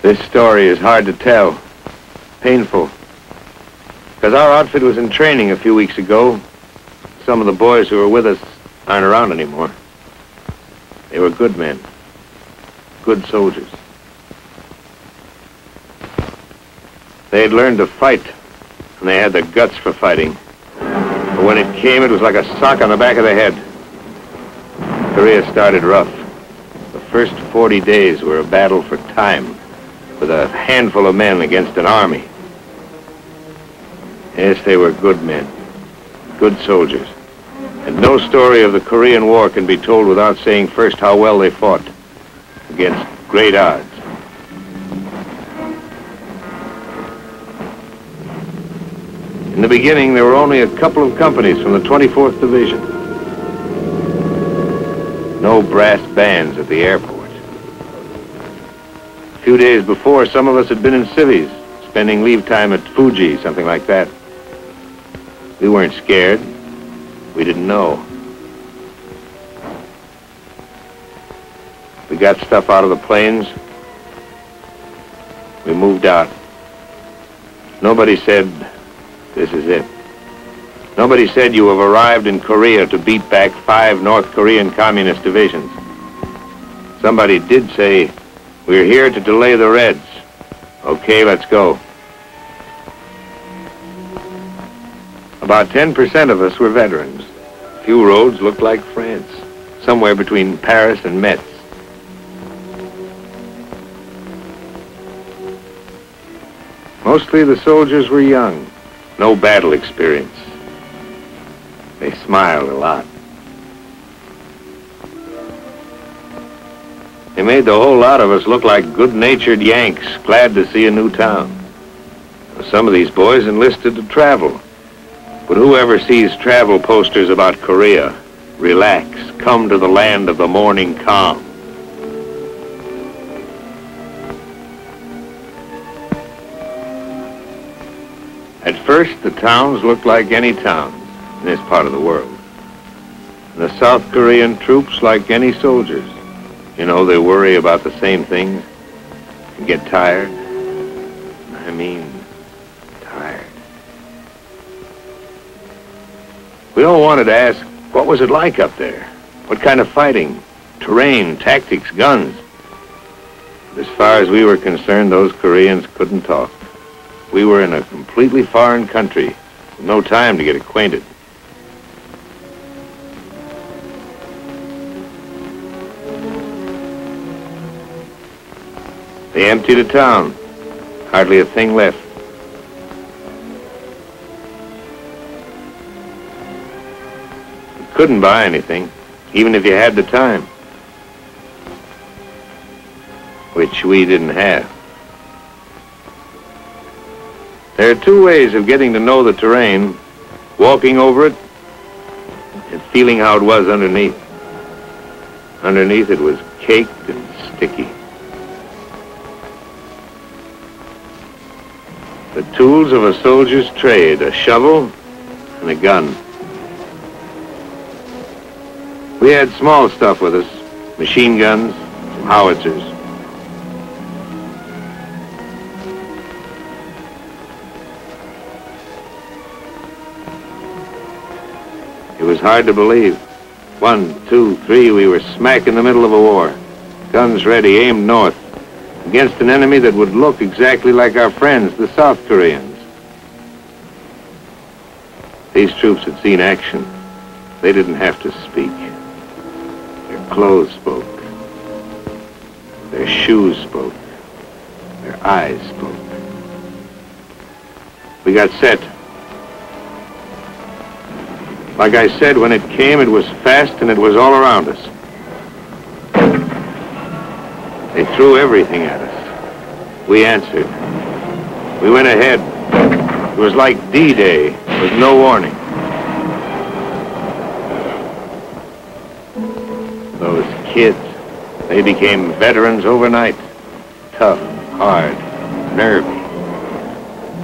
This story is hard to tell. Painful. Because our outfit was in training a few weeks ago. Some of the boys who were with us aren't around anymore. They were good men. Good soldiers. They had learned to fight, and they had the guts for fighting. But when it came, it was like a sock on the back of the head. Korea started rough. The first 40 days were a battle for time, with a handful of men against an army. Yes, they were good men, good soldiers. And no story of the Korean War can be told without saying first how well they fought against great odds. In the beginning, there were only a couple of companies from the 24th Division. No brass bands at the airport. A few days before, some of us had been in cities, spending leave time at Fuji, something like that. We weren't scared. We didn't know. We got stuff out of the planes. We moved out. Nobody said, "This is it." Nobody said, "You have arrived in Korea to beat back 5 North Korean communist divisions." Somebody did say, "We're here to delay the Reds." Okay, let's go. About 10% of us were veterans. A few roads looked like France, somewhere between Paris and Metz. Mostly the soldiers were young, no battle experience. They smiled a lot. They made the whole lot of us look like good-natured Yanks, glad to see a new town. Some of these boys enlisted to travel. But whoever sees travel posters about Korea, relax, come to the land of the morning calm. At first, the towns looked like any towns in this part of the world. And the South Korean troops like any soldiers. You know, they worry about the same things and get tired. I mean, tired. We all wanted to ask, what was it like up there? What kind of fighting? Terrain, tactics, guns? As far as we were concerned, those Koreans couldn't talk. We were in a completely foreign country, with no time to get acquainted. They emptied a town. Hardly a thing left. You couldn't buy anything, even if you had the time. Which we didn't have. There are 2 ways of getting to know the terrain: walking over it and feeling how it was underneath. Underneath it was caked and sticky. The tools of a soldier's trade, a shovel and a gun. We had small stuff with us, machine guns, some howitzers. It was hard to believe. 1, 2, 3, we were smack in the middle of a war. Guns ready, aimed north, against an enemy that would look exactly like our friends, the South Koreans. These troops had seen action. They didn't have to speak. Their clothes spoke. Their shoes spoke. Their eyes spoke. We got set. Like I said, when it came, it was fast and it was all around us. They threw everything at us. We answered. We went ahead. It was like D-Day, with no warning. Those kids, they became veterans overnight. Tough, hard, nervy.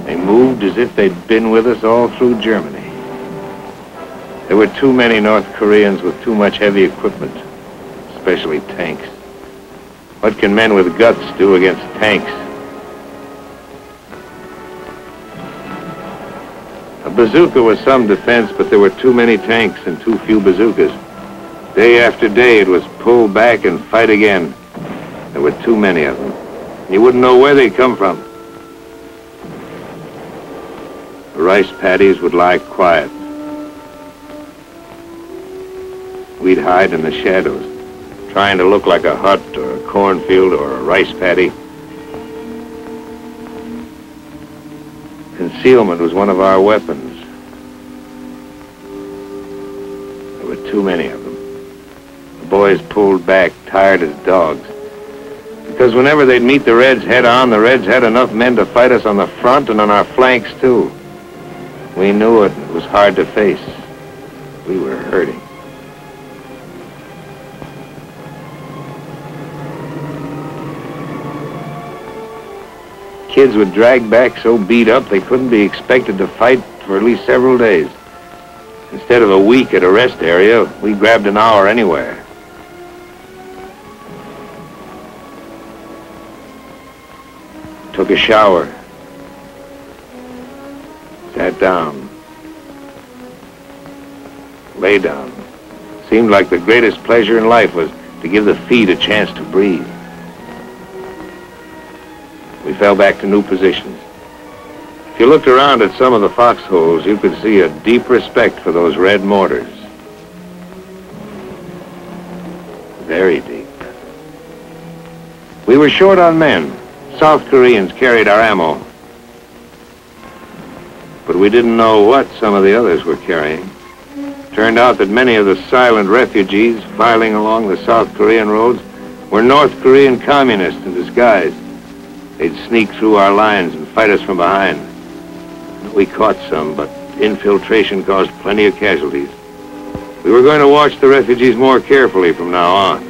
They moved as if they'd been with us all through Germany. There were too many North Koreans with too much heavy equipment, especially tanks. What can men with guts do against tanks? bazooka was some defense, but there were too many tanks and too few bazookas. Day after day, it was pull back and fight again. There were too many of them. You wouldn't know where they'd come from. The rice paddies would lie quiet. We'd hide in the shadows, trying to look like a hut or a cornfield or a rice paddy. Concealment was one of our weapons. There were too many of them. The boys pulled back, tired as dogs. Because whenever they'd meet the Reds head-on, the Reds had enough men to fight us on the front and on our flanks, too. We knew it. It was hard to face. We were hurting. Kids would drag back so beat up they couldn't be expected to fight for at least several days. Instead of a week at a rest area, we grabbed an hour anywhere. Took a shower. Sat down. Lay down. Seemed like the greatest pleasure in life was to give the feet a chance to breathe. We fell back to new positions. If you looked around at some of the foxholes, you could see a deep respect for those red mortars. Very deep. We were short on men. South Koreans carried our ammo. But we didn't know what some of the others were carrying. Turned out that many of the silent refugees filing along the South Korean roads were North Korean communists in disguise. They'd sneak through our lines and fight us from behind. We caught some, but infiltration caused plenty of casualties. We were going to watch the refugees more carefully from now on.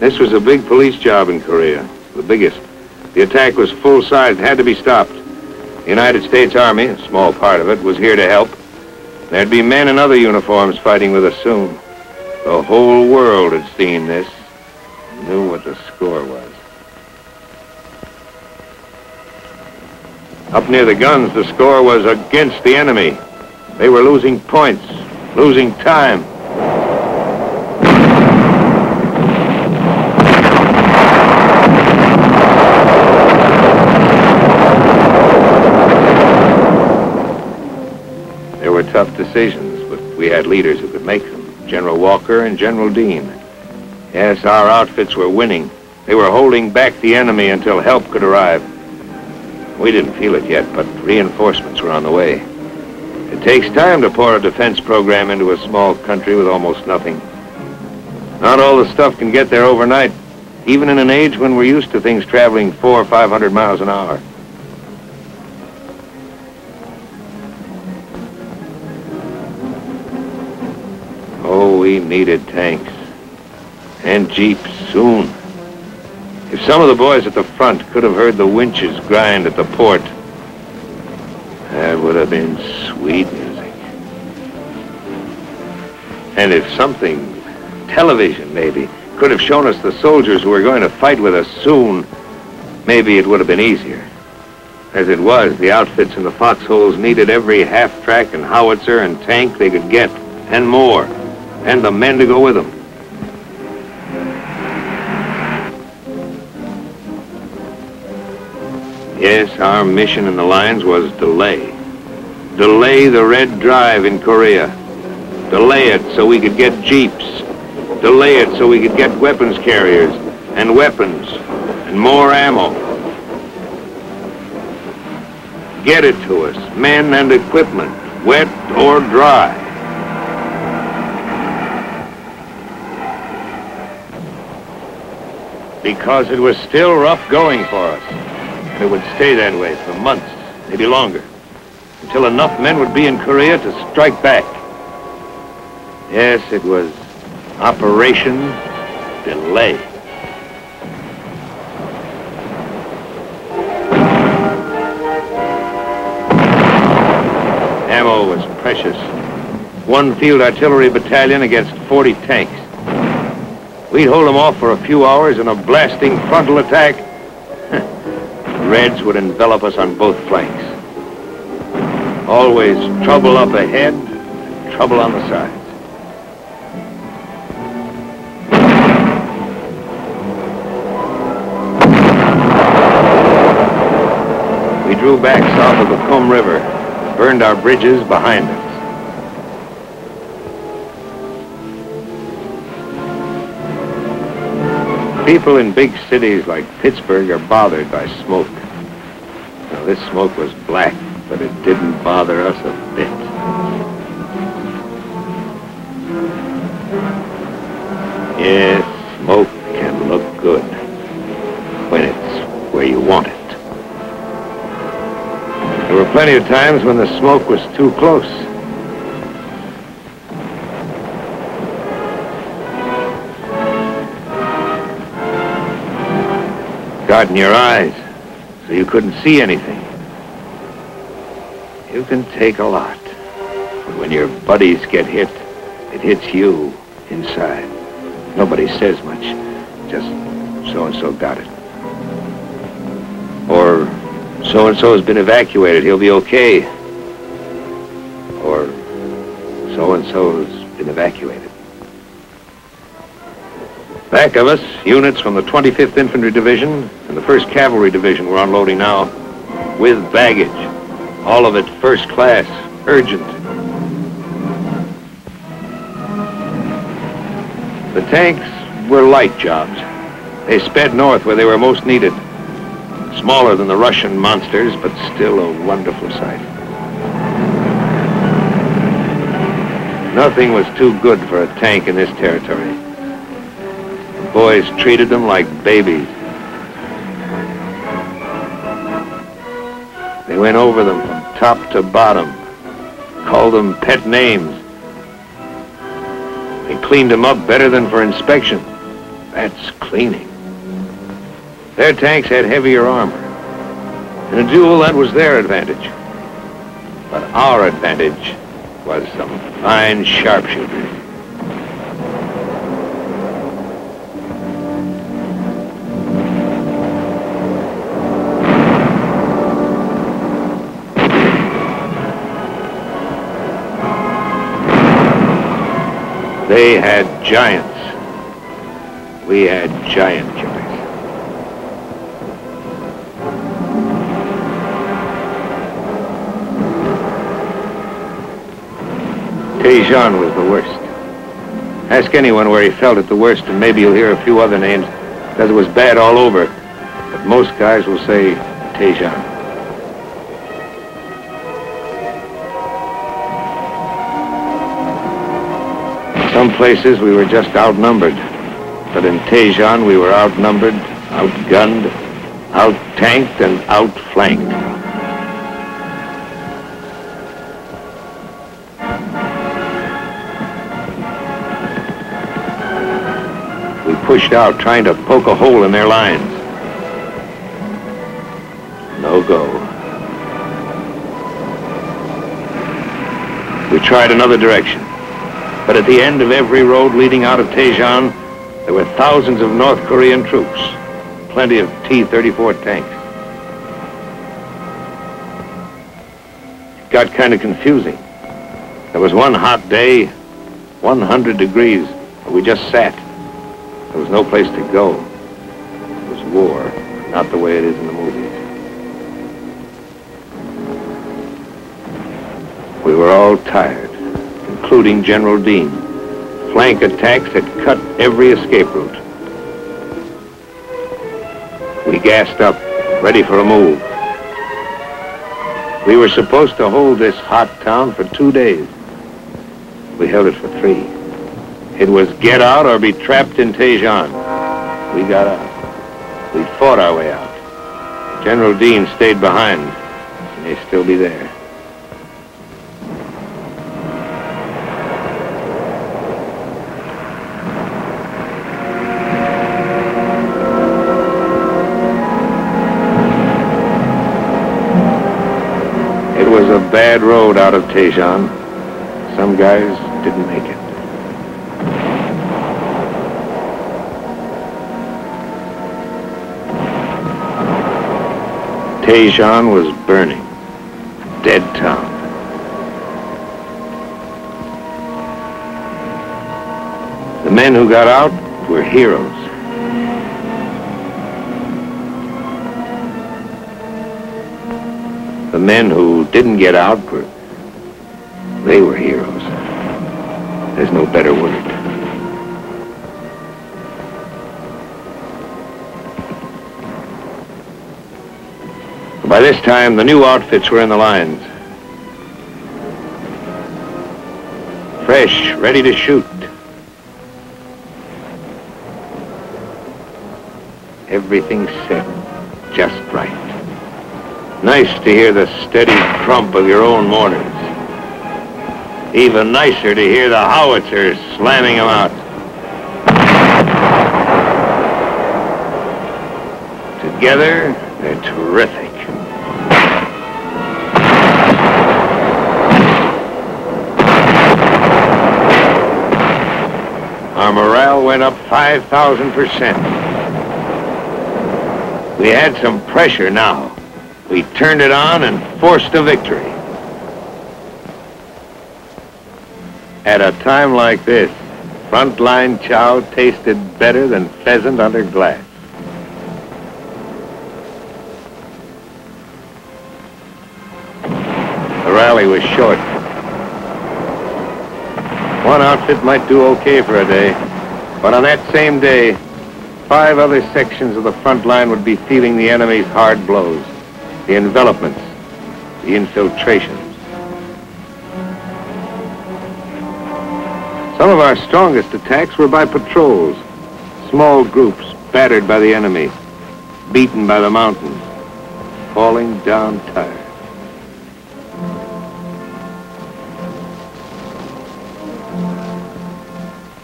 This was a big police job in Korea, the biggest. The attack was full-sized, had to be stopped. The United States Army, a small part of it, was here to help. There'd be men in other uniforms fighting with us soon. The whole world had seen this, knew what the score was. Up near the guns, the score was against the enemy. They were losing points, losing time. There were tough decisions, but we had leaders who could make them. General Walker and General Dean. Yes, our outfits were winning. They were holding back the enemy until help could arrive. We didn't feel it yet, but reinforcements were on the way. It takes time to pour a defense program into a small country with almost nothing. Not all the stuff can get there overnight, even in an age when we're used to things traveling 400 or 500 miles an hour. Oh, we needed tanks. And jeeps soon. If some of the boys at the front could have heard the winches grind at the port, that would have been sweet music. And if something, television maybe, could have shown us the soldiers who were going to fight with us soon, maybe it would have been easier. As it was, the outfits in the foxholes needed every half-track and howitzer and tank they could get, and more, and the men to go with them. Yes, our mission in the lines was delay. Delay the Red Drive in Korea. Delay it so we could get jeeps. Delay it so we could get weapons carriers and weapons and more ammo. Get it to us, men and equipment, wet or dry. Because it was still rough going for us. And it would stay that way for months, maybe longer, until enough men would be in Korea to strike back. Yes, it was Operation Delay. Ammo was precious. One field artillery battalion against 40 tanks. We'd hold them off for a few hours in a blasting frontal attack. The Reds would envelop us on both flanks. Always trouble up ahead, trouble on the sides. We drew back south of the Kum River, burned our bridges behind us. People in big cities like Pittsburgh are bothered by smoke. Now, this smoke was black, but it didn't bother us a bit. Yes, smoke can look good when it's where you want it. There were plenty of times when the smoke was too close. Got in your eyes, so you couldn't see anything. You can take a lot. But when your buddies get hit, it hits you inside. Nobody says much. Just so-and-so got it. Or so-and-so has been evacuated. He'll be okay. Or so-and-so has been evacuated. Back of us, units from the 25th Infantry Division and the 1st Cavalry Division were unloading now with baggage. All of it first class, urgent. The tanks were light jobs. They sped north where they were most needed. Smaller than the Russian monsters, but still a wonderful sight. Nothing was too good for a tank in this territory. The boys treated them like babies. They went over them from top to bottom, called them pet names. They cleaned them up better than for inspection. That's cleaning. Their tanks had heavier armor. In a duel, that was their advantage. But our advantage was some fine sharpshooters. They had giants. We had giant killers. Tejan was the worst. Ask anyone where he felt it the worst, and maybe you'll hear a few other names, because it was bad all over. But most guys will say Tejan. Some places we were just outnumbered, but in Tejan we were outnumbered, outgunned, out-tanked, and outflanked. We pushed out, trying to poke a hole in their lines. No go. We tried another direction. But at the end of every road leading out of Tejan, there were thousands of North Korean troops, plenty of T-34 tanks. It got kind of confusing. There was one hot day, 100 degrees, but we just sat. There was no place to go. It was war, not the way it is in the movies. We were all tired, including General Dean. Flank attacks had cut every escape route. We gassed up, ready for a move. We were supposed to hold this hot town for 2 days. We held it for 3. It was get out or be trapped in Tejan. We got out. We fought our way out. General Dean stayed behind. He may still be there. It was a bad road out of Tejan. Some guys didn't make it. Tejan was burning. A dead town. The men who got out were heroes. The men who didn't get out they were heroes. There's no better word. By this time, the new outfits were in the lines. Fresh, ready to shoot. Everything set just right. Nice to hear the steady crump of your own mortars. Even nicer to hear the howitzers slamming them out. Together, they're terrific. Our morale went up 5,000%. We had some pressure now. We turned it on and forced a victory. At a time like this, frontline chow tasted better than pheasant under glass. The rally was short. One outfit might do okay for a day, but on that same day, 5 other sections of the front line would be feeling the enemy's hard blows, the envelopments, the infiltrations. Some of our strongest attacks were by patrols, small groups battered by the enemy, beaten by the mountains, falling down tired.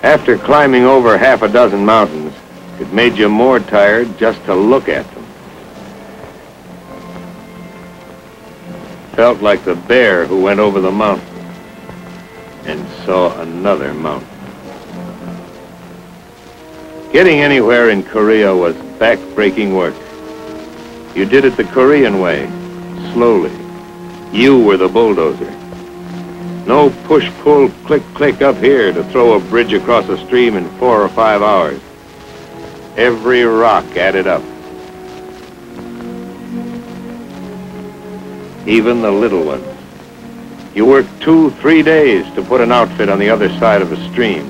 After climbing over half a dozen mountains, it made you more tired just to look at them. Felt like the bear who went over the mountain and saw another mountain. Getting anywhere in Korea was back-breaking work. You did it the Korean way, slowly. You were the bulldozer. No push-pull, click-click up here to throw a bridge across a stream in 4 or 5 hours. Every rock added up. Even the little ones. You worked 2-3 days to put an outfit on the other side of a stream.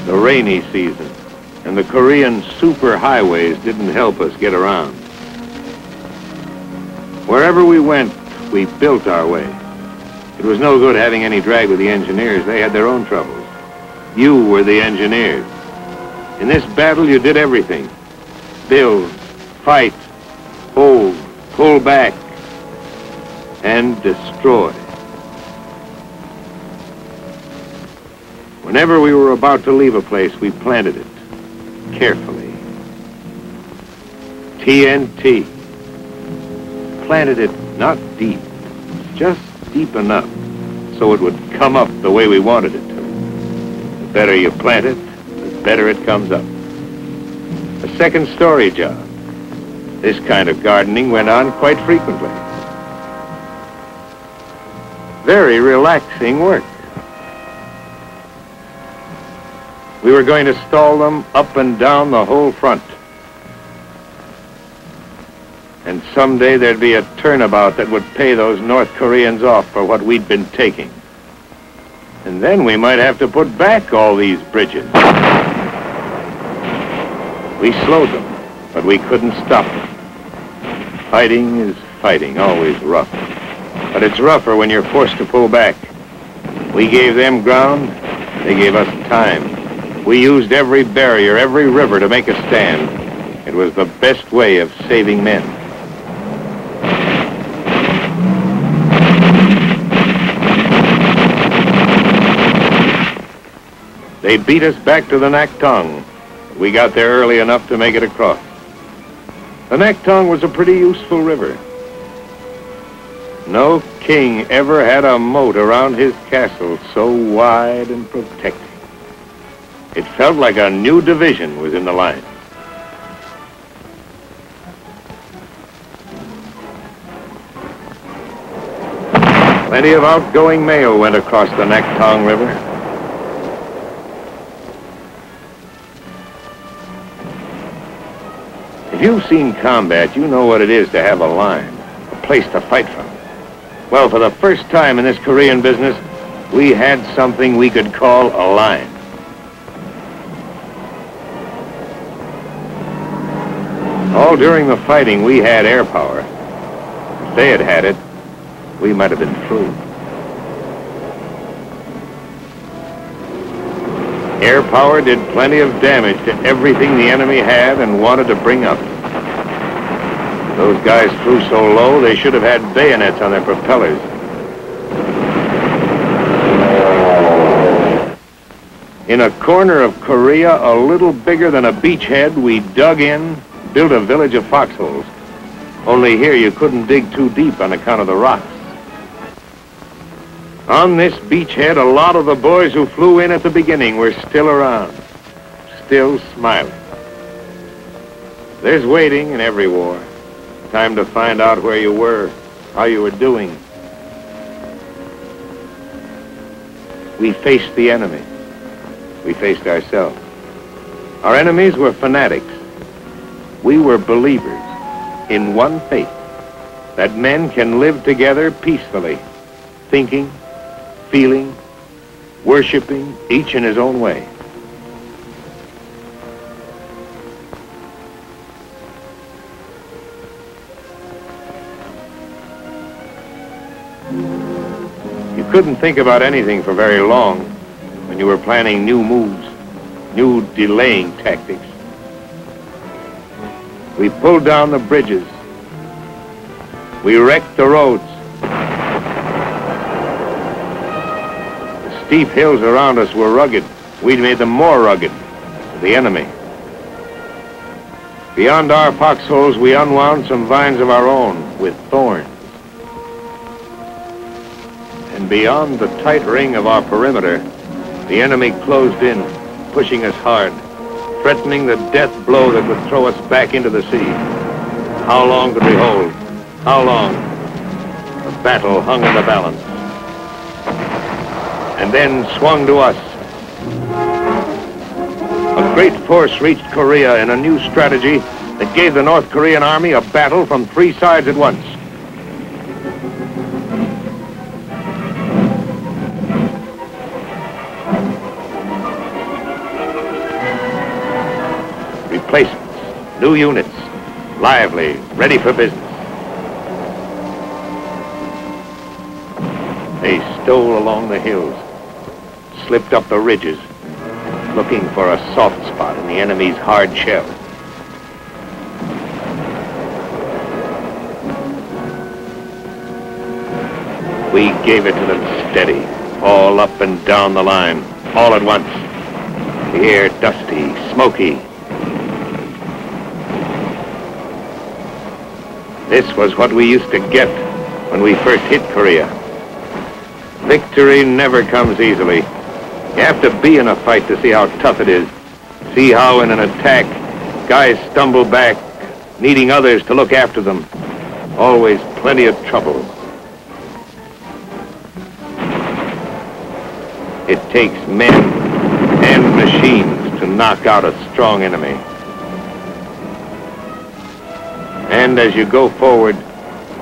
The rainy season and the Korean superhighways didn't help us get around. Wherever we went, we built our way. It was no good having any drag with the engineers. They had their own troubles. You were the engineers. In this battle, you did everything. Build, fight, hold, pull back, and destroy. Whenever we were about to leave a place, we planted it carefully. TNT. Planted it not deep, just deep enough so it would come up the way we wanted it to. The better you plant it, the better it comes up. A second-story job. This kind of gardening went on quite frequently. Very relaxing work. We were going to stall them up and down the whole front. And someday there'd be a turnabout that would pay those North Koreans off for what we'd been taking. And then we might have to put back all these bridges. We slowed them, but we couldn't stop them. Fighting is fighting, always rough. But it's rougher when you're forced to pull back. We gave them ground, they gave us time. We used every barrier, every river to make a stand. It was the best way of saving men. They beat us back to the Naktong. We got there early enough to make it across. The Naktong was a pretty useful river. No king ever had a moat around his castle so wide and protected. It felt like a new division was in the line. Plenty of outgoing mail went across the Naktong River. If you've seen combat, you know what it is to have a line, a place to fight from. Well, for the first time in this Korean business, we had something we could call a line. All during the fighting, we had air power. If they had had it, we might have been through. Air power did plenty of damage to everything the enemy had and wanted to bring up. Those guys flew so low, they should have had bayonets on their propellers. In a corner of Korea, a little bigger than a beachhead, we dug in, built a village of foxholes. Only here you couldn't dig too deep on account of the rocks. On this beachhead, a lot of the boys who flew in at the beginning were still around, still smiling. There's waiting in every war. Time to find out where you were, how you were doing. We faced the enemy. We faced ourselves. Our enemies were fanatics. We were believers in one faith, that men can live together peacefully, thinking, feeling, worshiping, each in his own way. You couldn't think about anything for very long when you were planning new moves, new delaying tactics. We pulled down the bridges. We wrecked the roads. The steep hills around us were rugged. We made them more rugged for the enemy. Beyond our foxholes, we unwound some vines of our own with thorns. And beyond the tight ring of our perimeter, the enemy closed in, pushing us hard, threatening the death blow that would throw us back into the sea. How long could we hold? How long? The battle hung in the balance. And then swung to us. A great force reached Korea in a new strategy that gave the North Korean army a battle from three sides at once. Replacements, new units, lively, ready for business. They stole along the hills, slipped up the ridges, looking for a soft spot in the enemy's hard shell. We gave it to them steady, all up and down the line, all at once. The air dusty, smoky. This was what we used to get when we first hit Korea. Victory never comes easily. You have to be in a fight to see how tough it is. See how in an attack, guys stumble back, needing others to look after them. Always plenty of trouble. It takes men and machines to knock out a strong enemy. And as you go forward,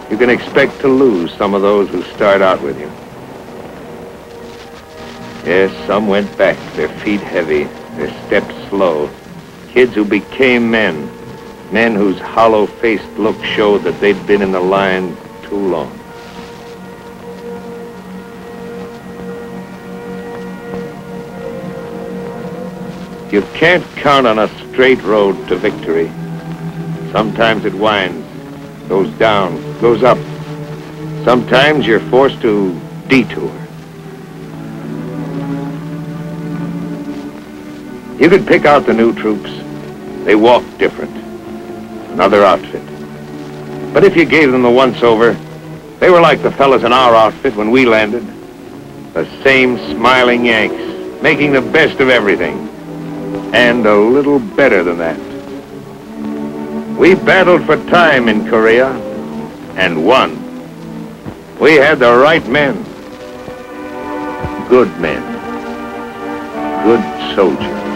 you can expect to lose some of those who start out with you. Yes, some went back, their feet heavy, their steps slow. Kids who became men, men whose hollow-faced look showed that they'd been in the line too long. You can't count on a straight road to victory. Sometimes it winds, goes down, goes up. Sometimes you're forced to detour. You could pick out the new troops. They walked different. Another outfit. But if you gave them the once-over, they were like the fellas in our outfit when we landed. The same smiling Yanks, making the best of everything. And a little better than that. We battled for time in Korea and won. We had the right men. Good men. Good soldiers.